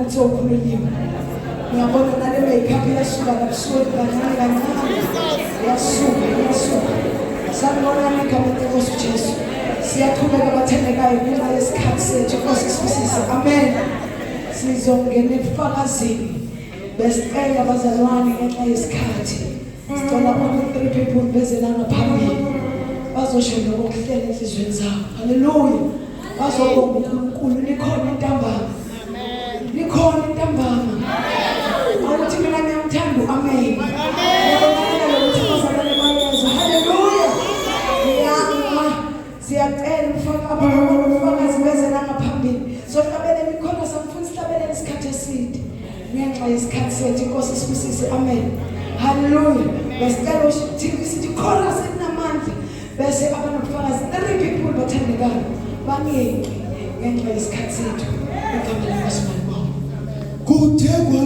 ukuthi ukhululile. Ngiyabona nale makeup yasuka kabusuku kancane kancane. Yasuka. Sanibona igama lenkosi uJesu. Siyaqhubeka abathandekayo ngenxa yesikhathi sethu Nkosi sisise. Amen. Sizongena ebufakazini. Besicela abazalwane ngenxa yesikhathi. Sicela abantu 3 people bezelana phambili. Bazosho ngokuhlela enhlizweni zabo. Hallelujah. Bazobonga uNkulunkulu nikhona entambama. Nikhona entambama. Awuthi mina ngiyamthanda uAmen. Hallelujah. Siyacela ufakazi bezelana phambili. So hlabele nikhona samfuna sihlabele isikhathi eside. Ngenxa yesikhathi sethu Nkosi sibusise. Amen. Hallelujah. Besicela ukuthi sithi khona sinamandla. Bese abantu bafakazi 3 people bathandekayo. Bangeke ngenxa yesikhathi sethu. Igama lenkosi malibonke. Kuthengwa